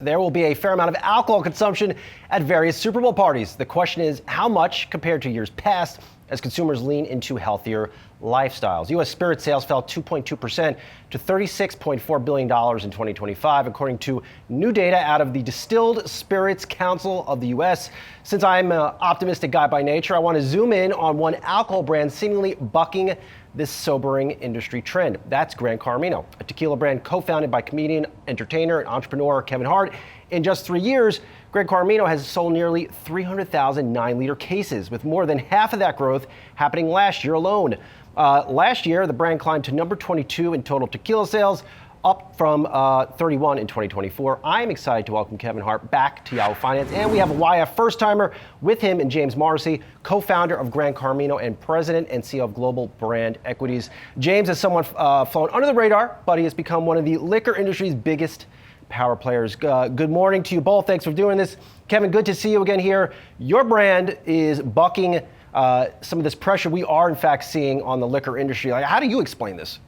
There will be a fair amount of alcohol consumption at various Super Bowl parties. The question is how much compared to years past as consumers lean into healthier lifestyles. U.S. spirit sales fell 2.2% to $36.4 billion in 2025, according to new data out of the Distilled Spirits Council of the U.S. Since I'm an optimistic guy by nature, I want to zoom in on one alcohol brand seemingly bucking this sobering industry trend. That's Gran Coramino, a tequila brand co-founded by comedian, entertainer, and entrepreneur Kevin Hart. In just 3 years, Gran Coramino has sold nearly 300,000 9-liter cases, with more than half of that growth happening last year alone. Last year, the brand climbed to number 22 in total tequila sales, up from 31 in 2024. I'm excited to welcome Kevin Hart back to Yahoo Finance, and we have a YF first-timer with him and James Morrissey, co-founder of Gran Coramino and president and CEO of Global Brand Equities. James is someone flown under the radar, but he has become one of the liquor industry's biggest power players. Good morning to you both. Thanks for doing this. Kevin, good to see you again here. Your brand is bucking some of this pressure we are in fact seeing on the liquor industry. Like, how do you explain this?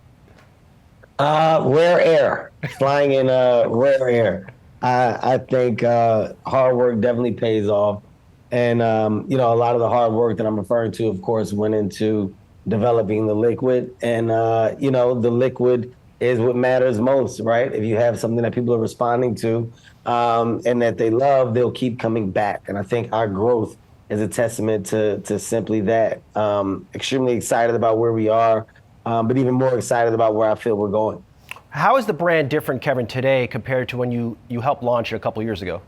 Rare air, flying in rare air. I think hard work definitely pays off. And, a lot of the hard work that I'm referring to, of course, went into developing the liquid. And, the liquid is what matters most, right? If you have something that people are responding to and that they love, they'll keep coming back. And I think our growth is a testament to simply that. Extremely excited about where we are. But even more excited about where I feel we're going. How is the brand different, Kevin, today compared to when you helped launch it a couple years ago?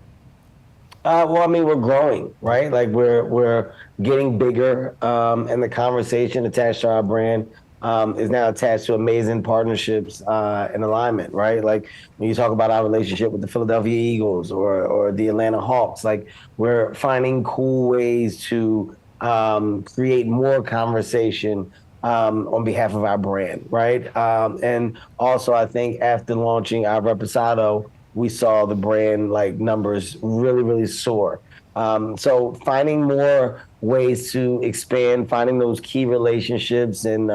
We're growing, right? Like we're getting bigger, and the conversation attached to our brand is now attached to amazing partnerships and alignment, right? Like when you talk about our relationship with the Philadelphia Eagles or the Atlanta Hawks, like we're finding cool ways to create more conversation on behalf of our brand, right? And also, I think after launching our Reposado, we saw the brand numbers really, really soar. So finding more ways to expand, finding those key relationships and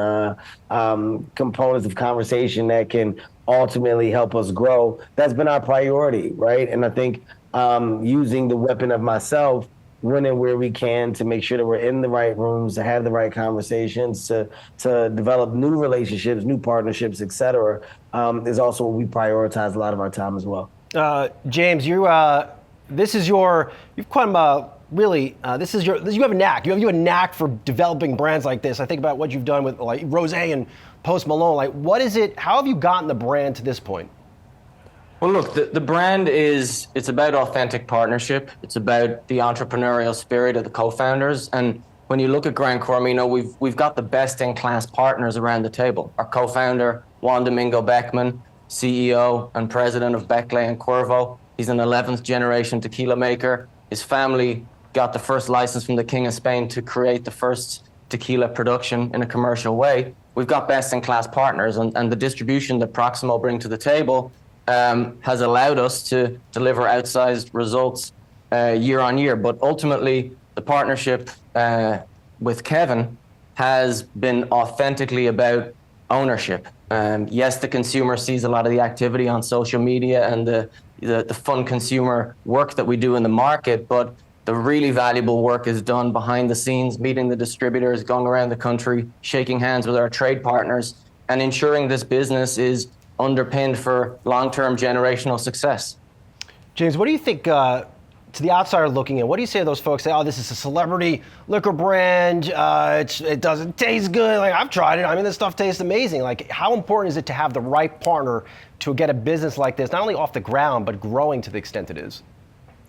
components of conversation that can ultimately help us grow, that's been our priority, right? And I think using the weapon of myself, winning where we can to make sure that we're in the right rooms, to have the right conversations, to develop new relationships, new partnerships, et cetera, is also what we prioritize a lot of our time as well. James, you have a knack. You have a knack for developing brands like this. I think about what you've done with like Rosé and Post Malone. Like, what is it? How have you gotten the brand to this point? Well, look, the brand it's about authentic partnership. It's about the entrepreneurial spirit of the co-founders. And when you look at Gran Coramino, we've got the best-in-class partners around the table. Our co-founder, Juan Domingo Beckman, CEO and president of Beckley and Cuervo. He's an 11th generation tequila maker. His family got the first license from the King of Spain to create the first tequila production in a commercial way. We've got best-in-class partners, and the distribution that Proximo bring to the table has allowed us to deliver outsized results year on year. But ultimately, the partnership with Kevin has been authentically about ownership. Yes, the consumer sees a lot of the activity on social media and the fun consumer work that we do in the market, but the really valuable work is done behind the scenes, meeting the distributors, going around the country, shaking hands with our trade partners, and ensuring this business is underpinned for long-term generational success. James, what do you think, to the outsider looking in, what do you say to those folks say, oh, this is a celebrity liquor brand, it doesn't taste good, like I've tried it, I mean this stuff tastes amazing. Like, how important is it to have the right partner to get a business like this, not only off the ground, but growing to the extent it is?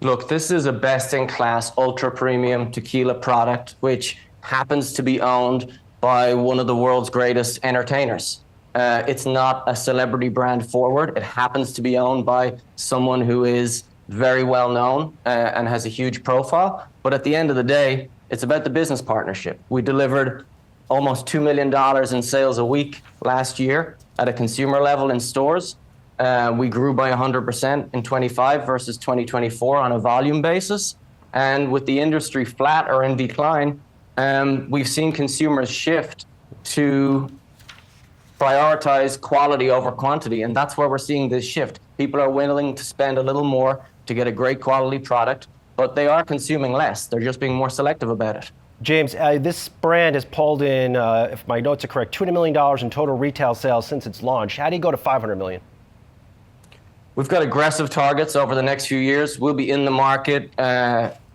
Look, this is a best-in-class ultra-premium tequila product, which happens to be owned by one of the world's greatest entertainers. It's not a celebrity brand forward. It happens to be owned by someone who is very well known and has a huge profile. But at the end of the day, it's about the business partnership. We delivered almost $2 million in sales a week last year at a consumer level in stores. We grew by 100% in 25 versus 2024 on a volume basis. And with the industry flat or in decline, we've seen consumers shift to prioritize quality over quantity. And that's where we're seeing this shift. People are willing to spend a little more to get a great quality product, but they are consuming less. They're just being more selective about it. James, this brand has pulled in, if my notes are correct, $200 million in total retail sales since its launch. How do you go to $500 million? We've got aggressive targets over the next few years. We'll be in the market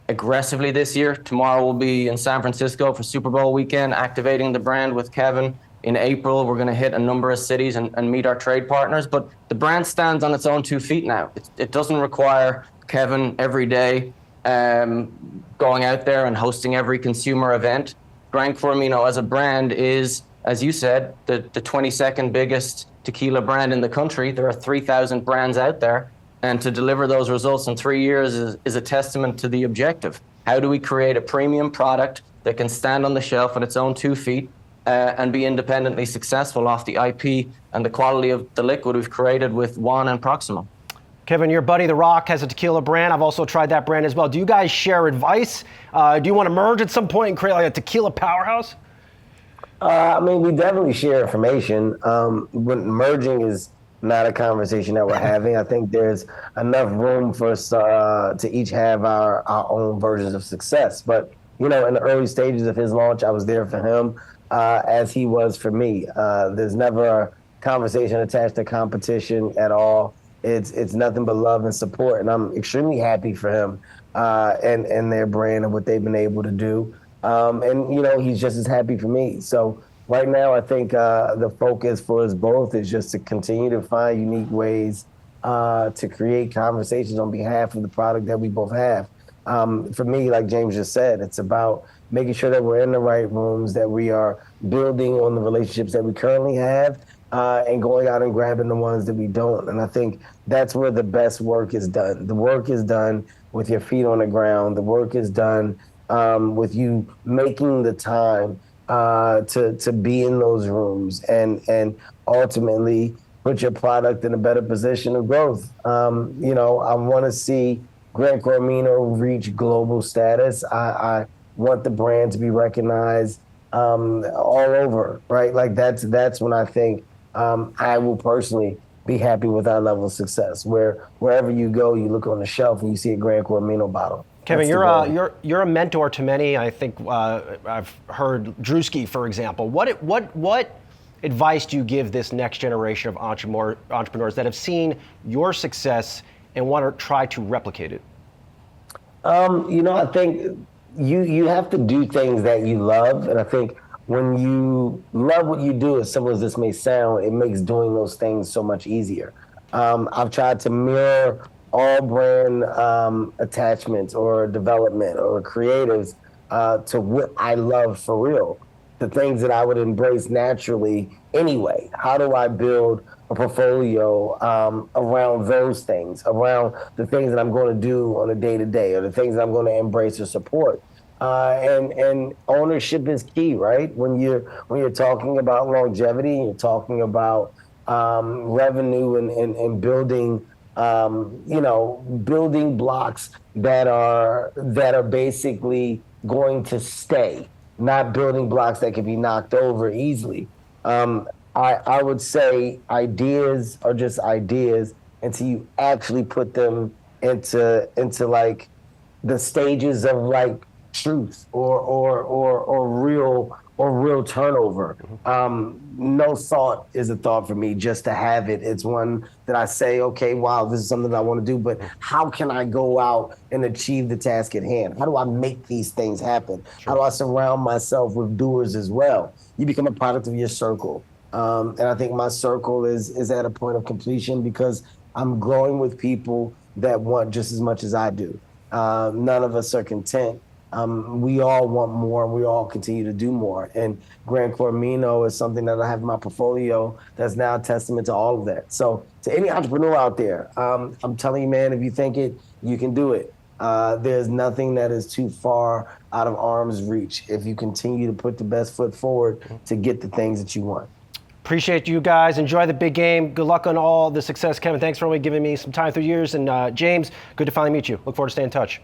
aggressively this year. Tomorrow we'll be in San Francisco for Super Bowl weekend, activating the brand with Kevin. In April, we're going to hit a number of cities and meet our trade partners. But the brand stands on its own 2 feet now. It doesn't require Kevin every day going out there and hosting every consumer event. Gran Coramino as a brand is, as you said, the 22nd biggest tequila brand in the country. There are 3,000 brands out there. And to deliver those results in 3 years is a testament to the objective. How do we create a premium product that can stand on the shelf on its own 2 feet and be independently successful off the IP and the quality of the liquid we've created with Juan and Proximo? Kevin, your buddy The Rock has a tequila brand. I've also tried that brand as well. Do you guys share advice? Do you want to merge at some point and create like a tequila powerhouse? I mean, we definitely share information. When merging is not a conversation that we're having. I think there's enough room for us to each have our own versions of success. But, you know, in the early stages of his launch, I was there for him as he was for me. There's never a conversation attached to competition at all. It's nothing but love and support. And I'm extremely happy for him and their brand and what they've been able to do. And, you know, he's just as happy for me. So right now, I think the focus for us both is just to continue to find unique ways to create conversations on behalf of the product that we both have. For me, like James just said, it's about making sure that we're in the right rooms, that we are building on the relationships that we currently have, and going out and grabbing the ones that we don't. And I think that's where the best work is done. The work is done with your feet on the ground. The work is done with you making the time to be in those rooms and ultimately put your product in a better position of growth. You know, I want to see Gran Coramino reach global status. I want the brand to be recognized all over, right? Like that's when I think I will personally be happy with our level of success. Wherever you go, you look on the shelf and you see a Gran Coramino bottle. Kevin, you're a mentor to many. I think I've heard Drewski, for example. What advice do you give this next generation of entrepreneurs that have seen your success and want to try to replicate it? You know, I think you have to do things that you love, and I think when you love what you do, as simple as this may sound, it makes doing those things so much easier. I've tried to mirror all brand attachments or development or creatives to what I love for real, the things that I would embrace naturally anyway. How do I build a portfolio around those things, around the things that I'm going to do on a day-to-day or the things that I'm going to embrace or support? And ownership is key, right? When you're talking about longevity, you're talking about revenue and building building blocks that are basically going to stay, not building blocks that can be knocked over easily. I would say ideas are just ideas until you actually put them into like the stages of like truth or real turnover. No thought is a thought for me just to have it. It's one that I say, okay, wow, this is something that I want to do, but how can I go out and achieve the task at hand? How do I make these things happen? Sure. How do I surround myself with doers as well? You become a product of your circle. And I think my circle is at a point of completion because I'm growing with people that want just as much as I do. None of us are content. We all want more and we all continue to do more. And Gran Coramino is something that I have in my portfolio that's now a testament to all of that. So to any entrepreneur out there, I'm telling you, man, if you think it, you can do it. There's nothing that is too far out of arm's reach if you continue to put the best foot forward to get the things that you want. Appreciate you guys. Enjoy the big game. Good luck on all the success. Kevin, thanks for only giving me some time through years. And James, good to finally meet you. Look forward to staying in touch.